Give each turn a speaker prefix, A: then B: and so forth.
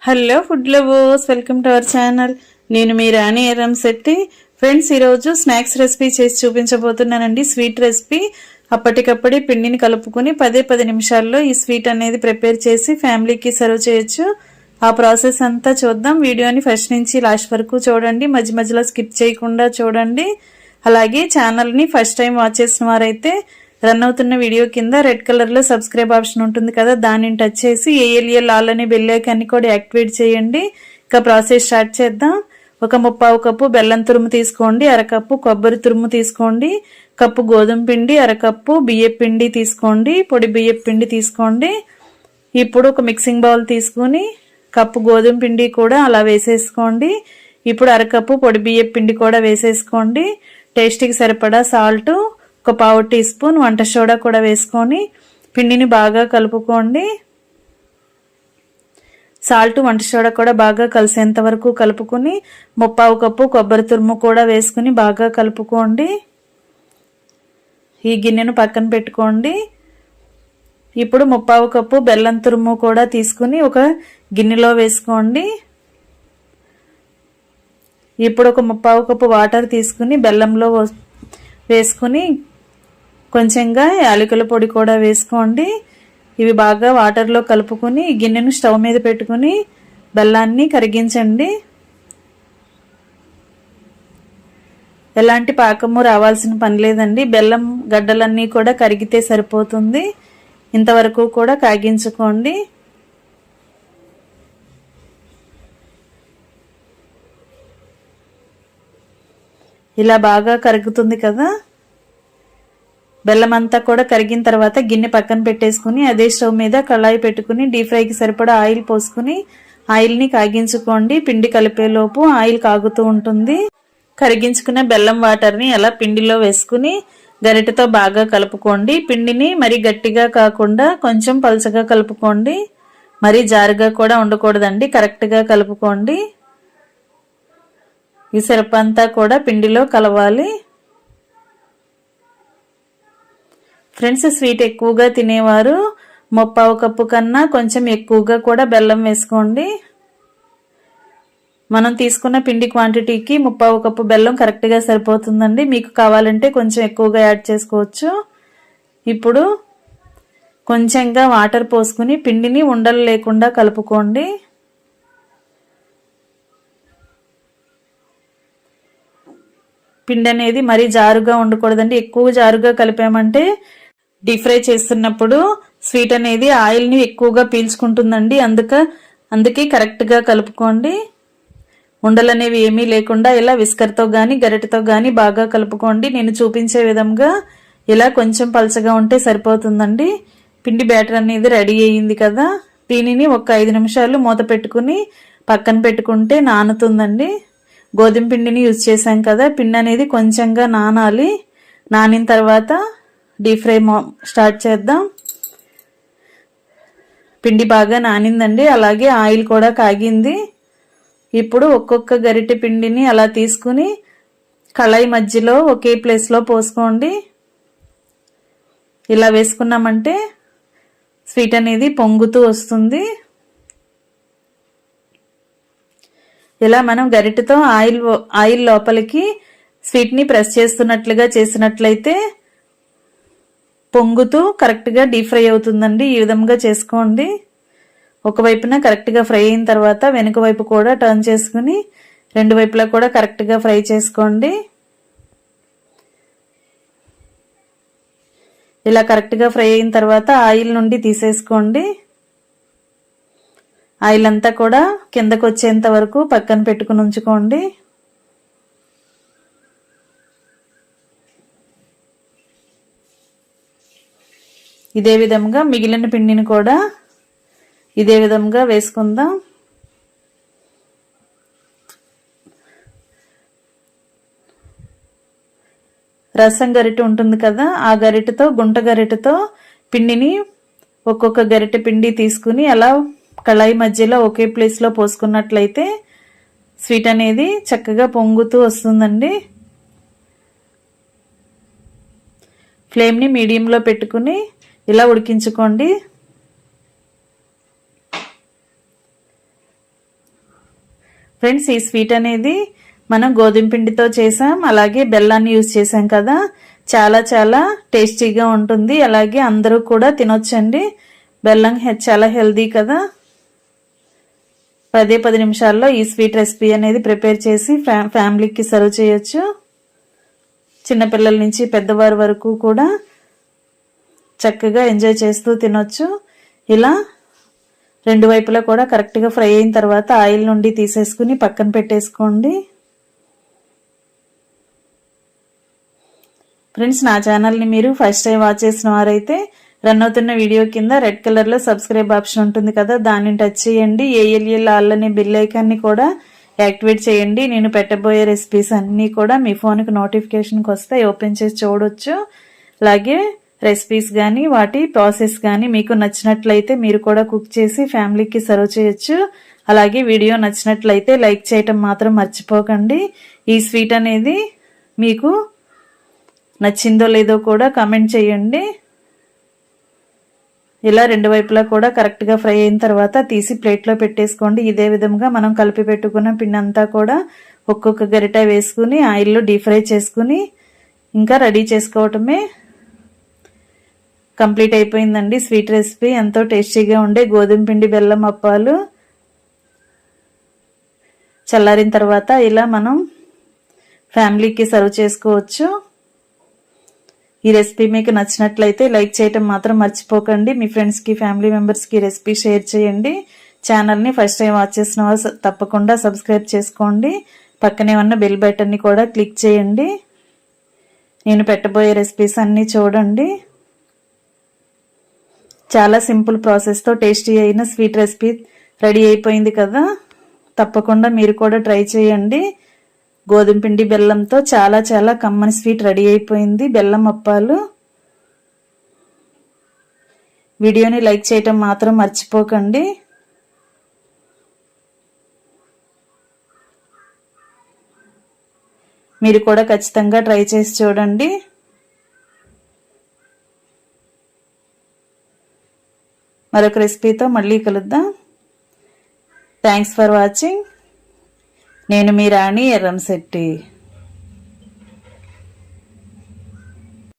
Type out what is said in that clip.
A: Hello food lovers, welcome to our channel. నేను మీ రాణి Erramsetti. Friends, ఈరోజు snacks recipe చేసి చూపించబోతున్నానండి. Sweet recipe. అప్పటికప్పుడే పిండిని కలుపుకొని 10 నిమిషాల్లో ఈ స్వీట్ అనేది ప్రిపేర్ చేసి ఫ్యామిలీకి సర్వ్ చేయొచ్చు. ఆ ప్రాసెస్ అంతా చూద్దాం. వీడియోని ఫస్ట్ నుంచి లాస్ట్ వరకు చూడండి, మధ్య మధ్యలో స్కిప్ చేయకుండా చూడండి. అలాగే ఛానల్ని ఫస్ట్ టైం వాచ్ చేసిన వారైతే రన్ అవుతున్న వీడియో కింద రెడ్ కలర్ లో సబ్స్క్రైబ్ ఆప్షన్ ఉంటుంది కదా, దానిని టచ్ చేసి ఏఎల్ఎల్ ఆల్ అనే బెల్ ఐకాన్ని కూడా యాక్టివేట్ చేయండి. ఇక ప్రాసెస్ స్టార్ట్ చేద్దాం. ఒక 1/4 కప్పు బెల్లం తురుము తీసుకోండి, అరకప్పు కొబ్బరి తురుము తీసుకోండి, కప్పు గోధుమ పిండి, అరకప్పు బియ్యం పిండి తీసుకోండి, పొడి బియ్యం పిండి తీసుకోండి. ఇప్పుడు ఒక మిక్సింగ్ బౌల్ తీసుకుని కప్పు గోధుమ పిండి కూడా అలా వేసేసుకోండి. ఇప్పుడు అరకప్పు పొడి బియ్యం పిండి కూడా వేసేసుకోండి. టేస్ట్కి సరిపడా సాల్ట్, ఒక 1/2 టీ స్పూన్ వంట సోడా కూడా వేసుకొని పిండిని బాగా కలుపుకోండి. సాల్ట్ వంట సోడా కూడా బాగా కలిసేంత వరకు కలుపుకొని 1/4 కప్పు కొబ్బరి తురుము కూడా వేసుకుని బాగా కలుపుకోండి. ఈ గిన్నెను పక్కన పెట్టుకోండి. ఇప్పుడు 1/4 కప్పు బెల్లం తురుము కూడా తీసుకుని ఒక గిన్నెలో వేసుకోండి. ఇప్పుడు ఒక 1/4 కప్పు వాటర్ తీసుకుని బెల్లంలో వేసుకుని కొంచెంగా యాలకుల పొడి కూడా వేసుకోండి. ఇవి బాగా వాటర్లో కలుపుకొని గిన్నెను స్టవ్ మీద పెట్టుకుని బెల్లాన్ని కరిగించండి. ఎలాంటి పాకము రావాల్సిన పని లేదండి. బెల్లం గడ్డలన్నీ కూడా కరిగితే సరిపోతుంది. ఇంతవరకు కూడా కాగించుకోండి. ఇలా బాగా కరుగుతుంది కదా. బెల్లం అంతా కూడా కరిగిన తర్వాత గిన్నె పక్కన పెట్టేసుకుని అదే స్టవ్ మీద కళాయి పెట్టుకుని డీప్ ఫ్రైకి సరిపడా ఆయిల్ పోసుకుని ఆయిల్ని కాగించుకోండి. పిండి కలిపేలోపు ఆయిల్ కాగుతూ ఉంటుంది. కరిగించుకున్న బెల్లం వాటర్ని అలా పిండిలో వేసుకుని గరిటెతో బాగా కలుపుకోండి. పిండిని మరీ గట్టిగా కాకుండా కొంచెం పలుచగా కలుపుకోండి. మరీ జారుగా కూడా ఉండకూడదండి, కరెక్ట్గా కలుపుకోండి. ఈ సిరప్ అంతా కూడా పిండిలో కలవాలి. ఫ్రెండ్స్, స్వీట్ ఎక్కువగా తినేవారు 1/4 కప్పు కన్నా కొంచెం ఎక్కువగా కూడా బెల్లం వేసుకోండి. మనం తీసుకున్న పిండి క్వాంటిటీకి 1/4 కప్పు బెల్లం కరెక్ట్గా సరిపోతుందండి. మీకు కావాలంటే కొంచెం ఎక్కువగా యాడ్ చేసుకోవచ్చు. ఇప్పుడు కొంచెంగా వాటర్ పోసుకుని పిండిని ఉండలు లేకుండా కలుపుకోండి. పిండి అనేది మరీ జారుగా ఉండకూడదండి. ఎక్కువ జారుగా కలిపామంటే డీప్ ఫ్రై చేస్తున్నప్పుడు స్వీట్ అనేది ఆయిల్ని ఎక్కువగా పీల్చుకుంటుందండి. అందుకే కరెక్ట్గా కలుపుకోండి. ఉండలు అనేవి ఏమీ లేకుండా ఇలా విస్కర్తో కానీ గరిటెతో కానీ బాగా కలుపుకోండి. నేను చూపించే విధంగా ఇలా కొంచెం పలచగా ఉంటే సరిపోతుందండి. పిండి బ్యాటర్ అనేది రెడీ అయ్యింది కదా. దీనిని ఒక 5 నిమిషాలు మూత పెట్టుకుని పక్కన పెట్టుకుంటే నానుతుందండి. గోధుమ పిండిని యూజ్ చేసాం కదా, పిండి అనేది కొంచెంగా నానాలి. నానిన తర్వాత డీప్ ఫ్రై స్టార్ట్ చేద్దాం. పిండి బాగా నానిందండి, అలాగే ఆయిల్ కూడా కాగింది. ఇప్పుడు ఒక్కొక్క గరిటె పిండిని అలా తీసుకుని కళాయి మధ్యలో ఒకే ప్లేస్లో పోసుకోండి. ఇలా వేసుకున్నామంటే స్వీట్ అనేది పొంగుతూ వస్తుంది. ఇలా మనం గరిటెతో ఆయిల్ లోపలికి స్వీట్ని ప్రెస్ చేస్తున్నట్లుగా చేసినట్లయితే పొంగుతూ కరెక్ట్గా డీప్ ఫ్రై అవుతుందండి. ఈ విధంగా చేసుకోండి. ఒకవైపున కరెక్ట్గా ఫ్రై అయిన తర్వాత వెనుక వైపు కూడా టర్న్ చేసుకుని 2 వైపులా కూడా కరెక్ట్గా ఫ్రై చేసుకోండి. ఇలా కరెక్ట్గా ఫ్రై అయిన తర్వాత ఆయిల్ నుండి తీసేసుకోండి. ఆయిల్ అంతా కూడా కిందకు వచ్చేంత వరకు పక్కన పెట్టుకుని ఉంచుకోండి. ఇదే విధంగా మిగిలిన పిండిని కూడా ఇదే విధంగా వేసుకుందాం. రసం గరిటె ఉంటుంది కదా, ఆ గరిటెతో గుంట గరిటెతో పిండిని ఒక్కొక్క గరిటె పిండి తీసుకుని అలా కళాయి మధ్యలో ఒకే ప్లేస్లో పోసుకున్నట్లయితే స్వీట్ అనేది చక్కగా పొంగుతూ వస్తుందండి. ఫ్లేమ్ని మీడియంలో పెట్టుకుని ఇలా ఉడికించుకోండి. ఫ్రెండ్స్, ఈ స్వీట్ అనేది మనం గోధుమ పిండితో చేసాం, అలాగే బెల్లాన్ని యూజ్ చేసాం కదా, చాలా చాలా టేస్టీగా ఉంటుంది. అలాగే అందరూ కూడా తినొచ్చండి. బెల్లం చాలా హెల్దీ కదా. 10 నిమిషాల్లో ఈ స్వీట్ రెసిపీ అనేది ప్రిపేర్ చేసి ఫ్యామిలీకి సర్వ్ చేయొచ్చు. చిన్నపిల్లల నుంచి పెద్దవారి వరకు కూడా చక్కగా ఎంజాయ్ చేస్తూ తినొచ్చు. ఇలా రెండు వైపులా కూడా కరెక్ట్గా ఫ్రై అయిన తర్వాత ఆయిల్ నుండి తీసేసుకుని పక్కన పెట్టేసుకోండి. ఫ్రెండ్స్, నా ఛానల్ని మీరు ఫస్ట్ టైం వాచ్ చేసిన వారైతే రన్ అవుతున్న వీడియో కింద రెడ్ కలర్లో సబ్స్క్రైబ్ ఆప్షన్ ఉంటుంది కదా, దాన్ని టచ్ చేయండి. ఏఎల్ఎల్ ఆల్ అనే బిల్ ఐకాన్ని కూడా యాక్టివేట్ చేయండి. నేను పెట్టబోయే రెసిపీస్ అన్నీ కూడా మీ ఫోన్కి నోటిఫికేషన్కి వస్తాయి, ఓపెన్ చేసి చూడొచ్చు. అలాగే రెసిపీస్ కానీ వాటి ప్రాసెస్ కానీ మీకు నచ్చినట్లయితే మీరు కూడా కుక్ చేసి ఫ్యామిలీకి సర్వ్ చేయొచ్చు. అలాగే వీడియో నచ్చినట్లయితే లైక్ చేయటం మాత్రం మర్చిపోకండి. ఈ స్వీట్ అనేది మీకు నచ్చిందో లేదో కూడా కామెంట్ చేయండి. ఇలా రెండు వైపులా కూడా కరెక్ట్గా ఫ్రై అయిన తర్వాత తీసి ప్లేట్లో పెట్టేసుకోండి. ఇదే విధంగా మనం కలిపి పెట్టుకున్న పిండి అంతా కూడా ఒక్కొక్క గరిట వేసుకుని ఆయిల్లో డీప్ ఫ్రై చేసుకుని ఇంకా రెడీ చేసుకోవటమే. కంప్లీట్ అయిపోయిందండి స్వీట్ రెసిపీ. ఎంతో టేస్టీగా ఉండే గోధుమ పిండి బెల్లం అప్పాలు. చల్లారిన తర్వాత ఇలా మనం ఫ్యామిలీకి సర్వ్ చేసుకోవచ్చు. ఈ రెసిపీ మీకు నచ్చినట్లయితే లైక్ చేయటం మాత్రం మర్చిపోకండి. మీ ఫ్రెండ్స్కి ఫ్యామిలీ మెంబర్స్కి రెసిపీ షేర్ చేయండి. ఛానల్ని ఫస్ట్ టైం వాచ్ చేసిన వాళ్ళు తప్పకుండా సబ్స్క్రైబ్ చేసుకోండి. పక్కనే ఉన్న బెల్ బటన్ని కూడా క్లిక్ చేయండి. నేను పెట్టబోయే రెసిపీస్ అన్నీ చూడండి. చాలా సింపుల్ ప్రాసెస్తో టేస్టీ అయిన స్వీట్ రెసిపీ రెడీ అయిపోయింది కదా. తప్పకుండా మీరు కూడా ట్రై చేయండి. గోధుమ పిండి బెల్లంతో చాలా చాలా కమ్మని స్వీట్ రెడీ అయిపోయింది, బెల్లం అప్పాలు. వీడియోని లైక్ చేయటం మాత్రం మర్చిపోకండి. మీరు కూడా ఖచ్చితంగా ట్రై చేసి చూడండి. మరొక రెసిపీతో మళ్ళీ కలుద్దాం. Thanks for watching. నేను మీ రాణి ఎర్రంశెట్టి.